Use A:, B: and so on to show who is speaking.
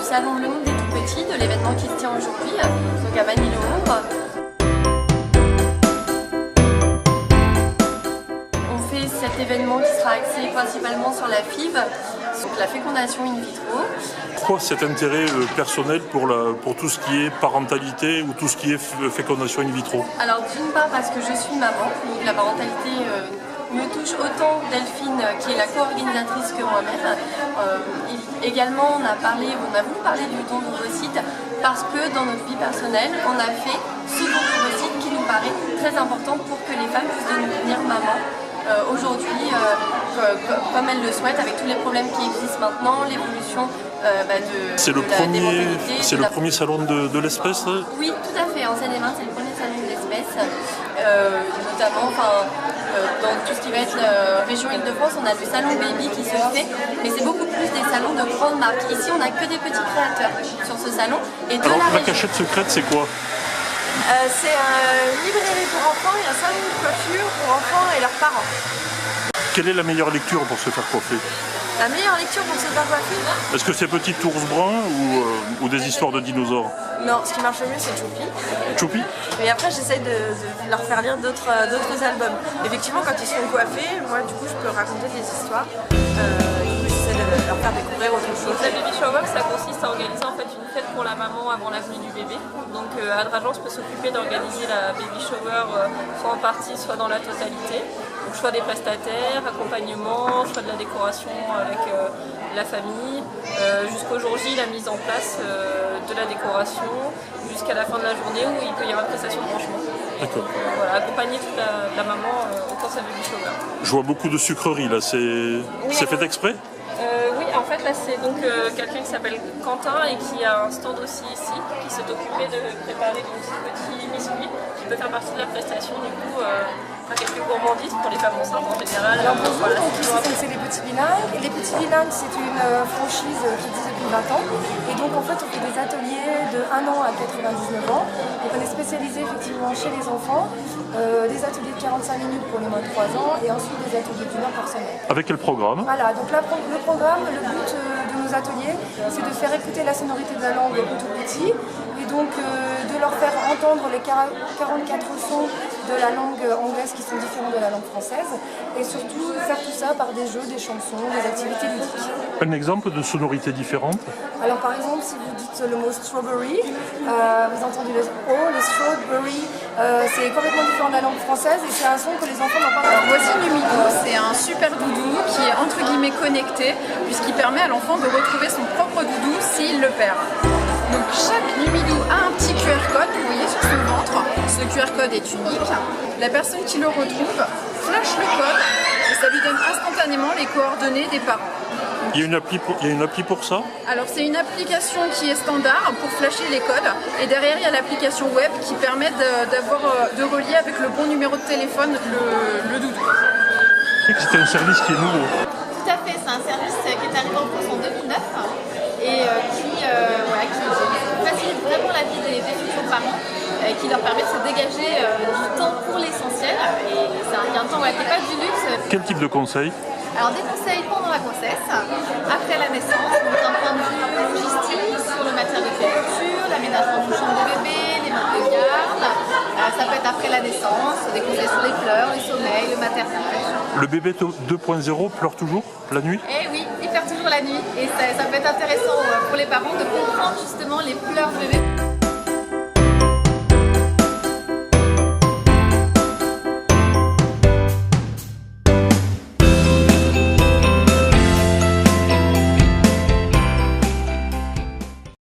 A: salon Le Monde des Tout-Petits, de l'événement qui se tient aujourd'hui, donc à Magny-le-Hourre. On fait cet événement qui sera axé principalement sur la FIV, donc la fécondation in vitro.
B: Pourquoi cet intérêt personnel pour tout ce qui est parentalité ou tout ce qui est fécondation in vitro?
A: Alors d'une part parce que je suis maman, donc la parentalité me touche autant Delphine qui est la co-organisatrice que moi-même. Également on a voulu parler du don d'ovocytes parce que dans notre vie personnelle on a fait ce don d'ovocytes qui nous paraît très important pour que les femmes puissent devenir maman. Aujourd'hui, comme elles le souhaitent, avec tous les problèmes qui existent maintenant, l'évolution
B: C'est le premier salon de l'espèce?
A: Oui, tout à fait. En Seine-et-Marne, c'est le premier salon de l'espèce. Notamment dans tout ce qui va être la région Île-de-France, on a le salon Baby qui se fait, mais c'est beaucoup plus des salons de grandes marques. Ici, on n'a que des petits créateurs sur ce salon. Et
B: alors, la cachette secrète, c'est quoi?
C: C'est une librairie pour enfants et un salon de coiffure pour enfants et leurs parents.
B: Quelle est la meilleure lecture pour se faire coiffer?
C: La meilleure lecture pour se faire coiffer?
B: Est-ce que c'est Petit Ours Brun ou des histoires de dinosaures?
C: Non, ce qui marche le mieux c'est Choupi.
B: Choupi?
C: Mais après j'essaye de leur faire lire d'autres albums. Effectivement quand ils se font coiffer, moi du coup je peux raconter des histoires. J'essaie de leur faire découvrir autre chose.
D: La baby shower, ça consiste à organiser en fait une fête pour la maman avant la venue du bébé. Donc Adragence peut s'occuper d'organiser la baby shower soit en partie, soit dans la totalité. Donc choix des prestataires, accompagnement, choix de la décoration avec la famille, jusqu'au jour J, la mise en place de la décoration, jusqu'à la fin de la journée où il peut y avoir une prestation de branchement.
B: D'accord.
D: Voilà, accompagner toute la maman au cours de sa baby shower.
B: Je vois beaucoup de sucreries là, c'est fait exprès?
D: Oui, en fait là c'est donc quelqu'un qui s'appelle Quentin et qui a un stand aussi ici, qui s'est occupé de préparer donc, ces petits biscuits qui peut faire partie de la prestation du coup. Quelques gourmandises pour les femmes enceintes en général.
E: Alors bonjour, donc ici c'est les Petits Bilingues. Et les Petits Bilingues c'est une franchise qui existe depuis 20 ans. Et donc en fait on fait des ateliers de 1 an à 99 ans. Donc on est spécialisé effectivement chez les enfants, des ateliers de 45 minutes pour les moins de 3 ans et ensuite des ateliers d'1 heure par semaine.
B: Avec quel programme?
E: Voilà, donc là, le programme, le but de nos ateliers, c'est de faire écouter la sonorité de la langue aux tout petits et donc de leur faire entendre les 44 sons de la langue anglaise qui sont différents de la langue française et surtout faire tout ça par des jeux, des chansons, des activités ludiques.
B: Un exemple de sonorité différente?
E: Alors par exemple, si vous dites le mot strawberry, vous entendez le O, le strawberry, c'est complètement différent de la langue française et c'est un son que les enfants n'ont pas.
F: Alors voici Numidou, c'est un super doudou qui est entre guillemets connecté puisqu'il permet à l'enfant de retrouver son propre doudou s'il le perd. Donc chaque Numidou a un petit QR code, vous voyez sur son ventre. Ce QR code est unique. La personne qui le retrouve flash le code et ça lui donne instantanément les coordonnées des parents.
B: Il y a une appli pour ça?
F: Alors c'est une application qui est standard pour flasher les codes et derrière il y a l'application web qui permet de relier avec le bon numéro de téléphone le doudou.
B: C'est un service qui est nouveau.
G: Tout à fait, c'est un service qui est arrivé en France en 2009 et qui facilite vraiment la vie des futurs parents, qui leur permet de se dégager du temps pour l'essentiel. Et c'est un temps qui n'est pas du luxe.
B: Quel type de conseils?
G: Alors des conseils pendant la grossesse, après la naissance, donc d'un point de vue logistique, sur le matériel de couverture, l'aménagement d'une chambre de bébé, les modes de garde. Ça peut être après la naissance, des conseils sur les pleurs, le sommeil, le maternage.
B: Le bébé 2.0 pleure toujours la nuit?
G: Eh oui, il pleure toujours la nuit et ça peut être intéressant pour les parents de comprendre justement les pleurs de bébé.